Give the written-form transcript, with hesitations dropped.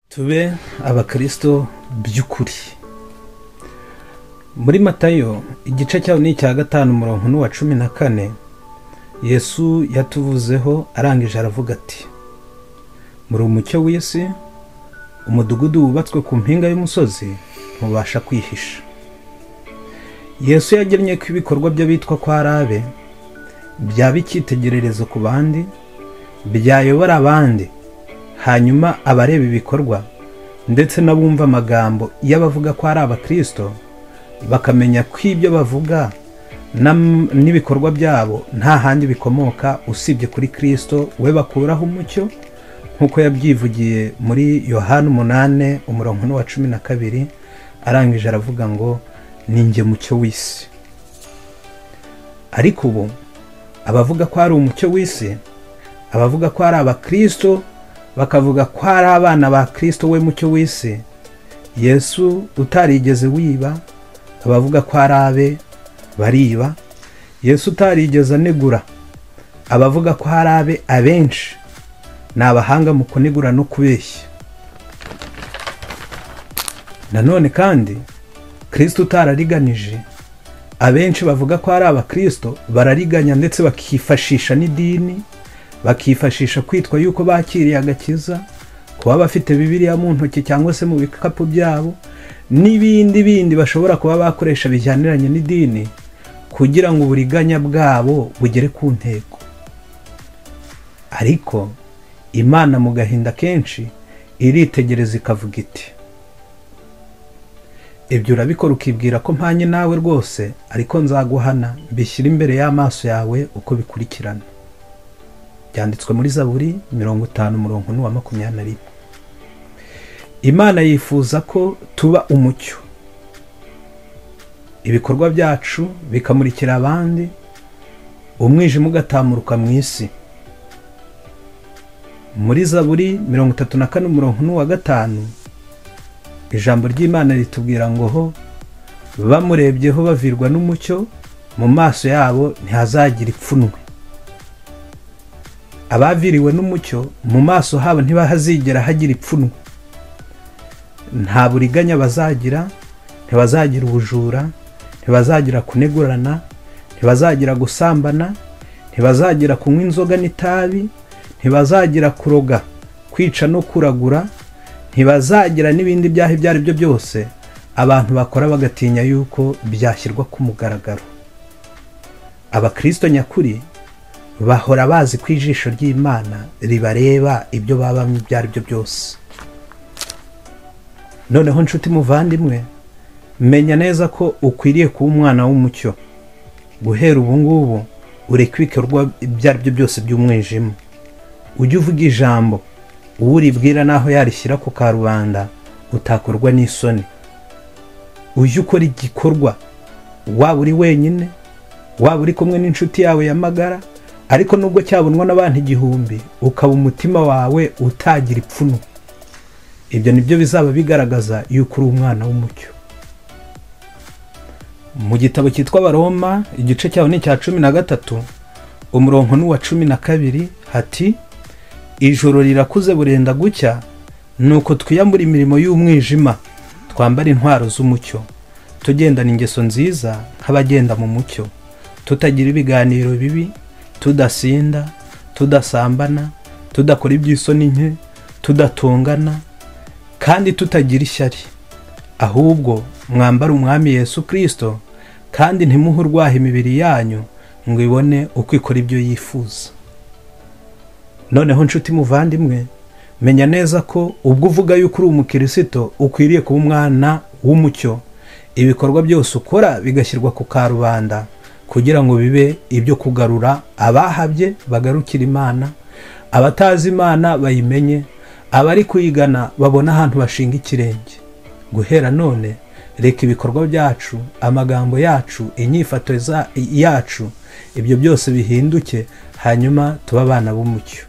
tube abakristo by'ukuri. Muri Matayo igice cyaho ni icya 5 umurongo wa 14, Yesu yatuvuzeho arangije aravuga ati: muri umucyo w'isi, umudugudu wubatswe ku mpinga y'umusozi ntubasha kwihisha. Yesu yagennye ko ibikorwa by'abitwa ko ari abe byaba icyitegererezo ku bandi, byayobora abandi, hanyuma abareba ibikorwa ndetse n'abumva amagambo y'abavuga ko ari abakristo bakamenya ko ibyo bavuga n'ibikorwa byabo nta handi bikomoka usibye kuri Kristo we bakuraho umucyo, nkuko yabyivugiye muri Yohana 8 umurongo wa 12, arangije aravuga ngo ninjye mucyo w'isi. Ariko ubu abavuga ko ari umucyo w'isi, abavuga ko ari abakristo, bakavuga ko ari abana ba Kristo we mucyo w'isi, Yesu utarigeze wiba, abavuga ko ari abe bariba. Yesu utarigeze anegura, abavuga ko ari abe abenshi ni abahanga mu kunegura no kubeshya. Nanone kandi Kristo utarariganije, abenshi bavuga ko ari abakristo barariganya ndetse bakifashisha n'idini, bakifashisha kwitwa yuko bakiriye agakiza, kuba bafite Bibiliya mu ntoki cyangwa se mu bikapu byabo n'ibindi bashobora kuba bakoresha bijyaniranye n'idini kugira ngo uburiganya bwabo bugere ku ntego. Ariko Imana mu gahinda kenshi iritegereza ikavuga iti: ibyo urabikora ukibwira ko mpanye nawe rwose, ariko nzaguhana mbishyira imbere y'amaso yawe uko bikurikirana. Byanditswe muri Zaburi 50 umurongo wa 21. Imana yifuza ko tuba umucyo, ibikorwa byacu bikamurikira abandi, umwijima ugatamuruka mu isi. Muri Zaburi 34 umurongo wa 5, ijambo ry'Imana ritubwira ngo ho bamurebyeho bavirwa n'umucyo, mu maso yabo ntihazagira ipfunwe. Abaviriwe n'umucyo mu maso habo ntibahazigera hagira ipfunwe. Nta buriganya bazagira, ntibazagira ubujura, ntibazagira kunegurana, ntibazagira gusambana, ntibazagira kunywa inzoga n'itabi, ntibazagira kuroga, kwica no kuragura, ntibazagira n'ibindi byaha ibyo ari byo byose abantu bakora bagatinya yuko byashyirwa ku mugaragaro. Abakristo nyakuri bahora bazi ko ijisho ry'Imana ribareba ibyo babamo ibyo ari byo byose. Noneho nshuti muvandimwe, menya neza ko ukwiriye kuba umwana w'umucyo. Guhera ubu ngubu ureke ibikorwa ibyo ari byo byose by'umwijima, ujye uvuga ijambo uwuribwira naho yarishyira ku karubanda utakorwa n'isoni. Ujye ukora igikorwa waba uri wenyine, waba uri kumwe n'inshuti yawe y'amagara, ariko nubwo cyabonwa n'abantu 1000 ukaba umutima wawe utagira ipfunwe. Ibyo nibyo bizaba bigaragaza yuko uri umwana w'umucyo. Mu gitabo cyitwa Baroma igice cyaho ni icya 13 umurongo wa 12 hati: ijoro rirakuze burenda gucya, nuko twiyambura imirimo y'umwijima, twambara intwaro z'umucyo, tugendana ingeso nziza nk'abagenda mu mucyo, tutagira ibiganiro bibi, tudasinda, tudasambana, tudakora iby'isoni nke, tudatongana, kandi tutagira ishyari. Ahubwo mwambara umwami Yesu Kristo, kandi ntimuhe urwaha imibiri yanyu ngo ibone uko ikora ibyo yifuza. Noneho nshuti muvandimwe, menya neza ko ubwo uvuga yuko uri umukristo ukwiriye kuba umwana w'umucyo, ibikorwa byose ukora bigashyirwa ku karubanda kugira ngo bibe ibyo kugarura abahabye bagarukira Imana, abatazi Imana bayimenye, abari kuyigana babona ahantu bashinga ikirenge. Guhera none reka ibikorwa byacu, amagambo yacu, inyifato yacu, ibyo byose bihinduke, hanyuma tuba abana b'umucyo.